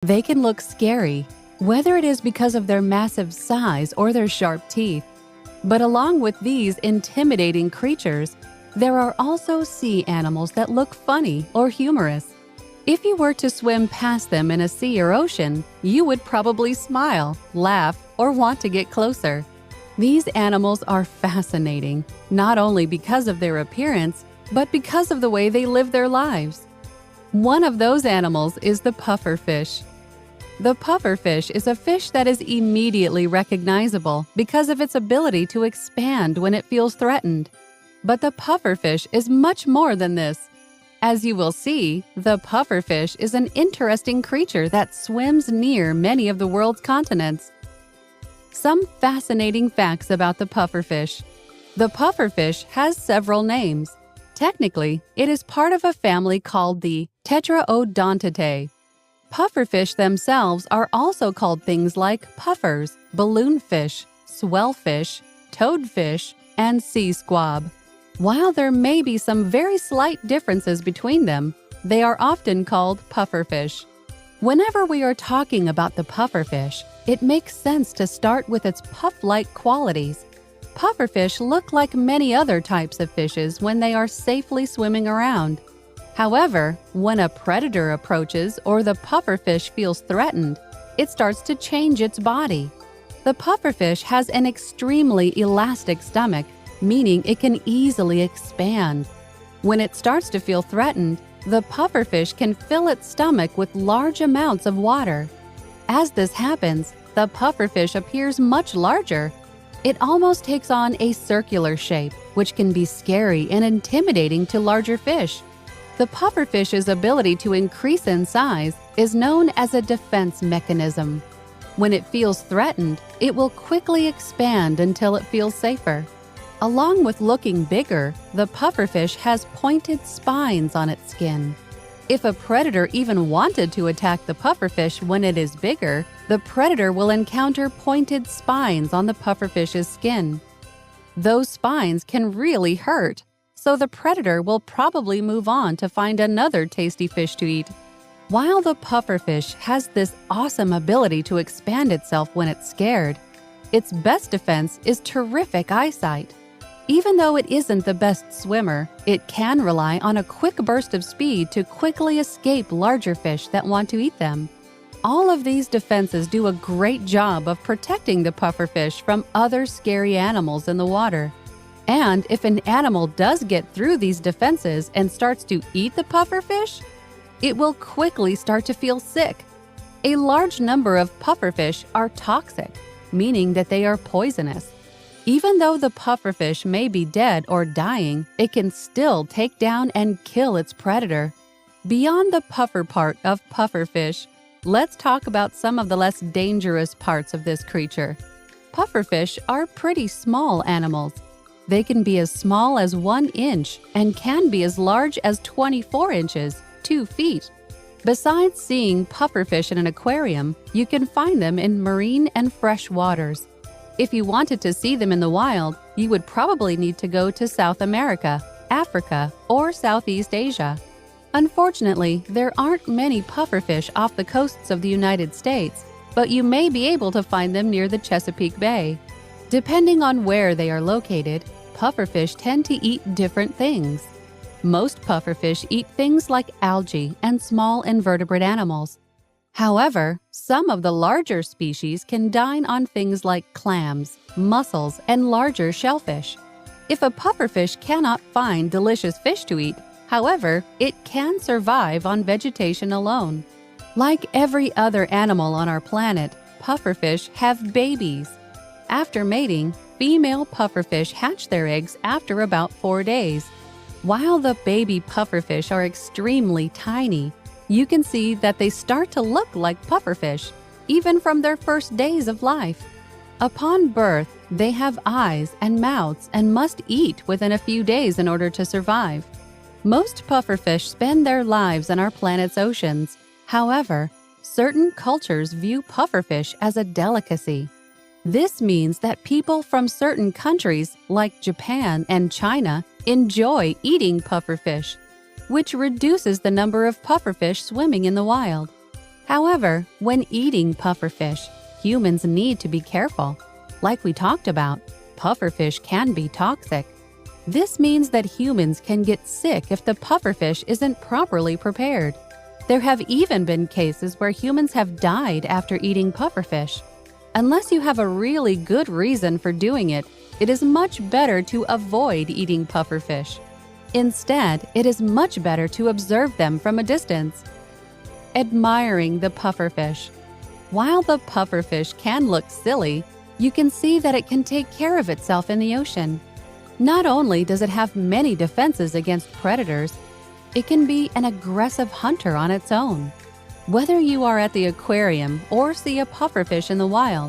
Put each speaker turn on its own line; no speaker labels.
They can look scary, whether it is because of their massive size or their sharp teeth. But along with these intimidating creatures, there are also sea animals that look funny or humorous. If you were to swim past them in a sea or ocean, you would probably smile, laugh, or want to get closer. These animals are fascinating, not only because of their appearance, but because of the way they live their lives. One of those animals is the pufferfish. The pufferfish is a fish that is immediately recognizable because of its ability to expand when it feels threatened. But the pufferfish is much more than this. As you will see, the pufferfish is an interesting creature that swims near many of the world's continents. Some fascinating facts about the pufferfish. The pufferfish has several names. Technically, it is part of a family called the Tetraodontidae. Pufferfish themselves are also called things like puffers, balloonfish, swellfish, toadfish, and sea squab. While there may be some very slight differences between them, they are often called pufferfish. Whenever we are talking about the pufferfish, it makes sense to start with its puff-like qualities. Pufferfish look like many other types of fishes when they are safely swimming around. However, when a predator approaches or the pufferfish feels threatened, it starts to change its body. The pufferfish has an extremely elastic stomach, meaning it can easily expand. When it starts to feel threatened, the pufferfish can fill its stomach with large amounts of water. As this happens, the pufferfish appears much larger. It almost takes on a circular shape, which can be scary and intimidating to larger fish. The pufferfish's ability to increase in size is known as a defense mechanism. When it feels threatened, it will quickly expand until it feels safer. Along with looking bigger, the pufferfish has pointed spines on its skin. If a predator even wanted to attack the pufferfish when it is bigger, the predator will encounter pointed spines on the pufferfish's skin. Those spines can really hurt, so the predator will probably move on to find another tasty fish to eat. While the pufferfish has this awesome ability to expand itself when it's scared, its best defense is terrific eyesight. Even though it isn't the best swimmer, it can rely on a quick burst of speed to quickly escape larger fish that want to eat them. All of these defenses do a great job of protecting the pufferfish from other scary animals in the water. And if an animal does get through these defenses and starts to eat the pufferfish, it will quickly start to feel sick. A large number of pufferfish are toxic, meaning that they are poisonous. Even though the pufferfish may be dead or dying, it can still take down and kill its predator. Beyond the puffer part of pufferfish, let's talk about some of the less dangerous parts of this creature. Pufferfish are pretty small animals. They can be as small as 1 inch and can be as large as 24 inches, 2 feet. Besides seeing pufferfish in an aquarium, you can find them in marine and fresh waters. If you wanted to see them in the wild, you would probably need to go to South America, Africa, or Southeast Asia. Unfortunately, there aren't many pufferfish off the coasts of the United States, but you may be able to find them near the Chesapeake Bay. Depending on where they are located, pufferfish tend to eat different things. Most pufferfish eat things like algae and small invertebrate animals. However, some of the larger species can dine on things like clams, mussels, and larger shellfish. If a pufferfish cannot find delicious fish to eat, however, it can survive on vegetation alone. Like every other animal on our planet, pufferfish have babies. After mating, female pufferfish hatch their eggs after about 4 days. While the baby pufferfish are extremely tiny, you can see that they start to look like pufferfish, even from their first days of life. Upon birth, they have eyes and mouths and must eat within a few days in order to survive. Most pufferfish spend their lives in our planet's oceans. However, certain cultures view pufferfish as a delicacy. This means that people from certain countries, like Japan and China, enjoy eating pufferfish, which reduces the number of pufferfish swimming in the wild. However, when eating pufferfish, humans need to be careful. Like we talked about, pufferfish can be toxic. This means that humans can get sick if the pufferfish isn't properly prepared. There have even been cases where humans have died after eating pufferfish. Unless you have a really good reason for doing it, it is much better to avoid eating pufferfish. Instead, it is much better to observe them from a distance. Admiring the pufferfish. While the pufferfish can look silly, you can see that it can take care of itself in the ocean. Not only does it have many defenses against predators, it can be an aggressive hunter on its own. Whether you are at the aquarium or see a pufferfish in the wild,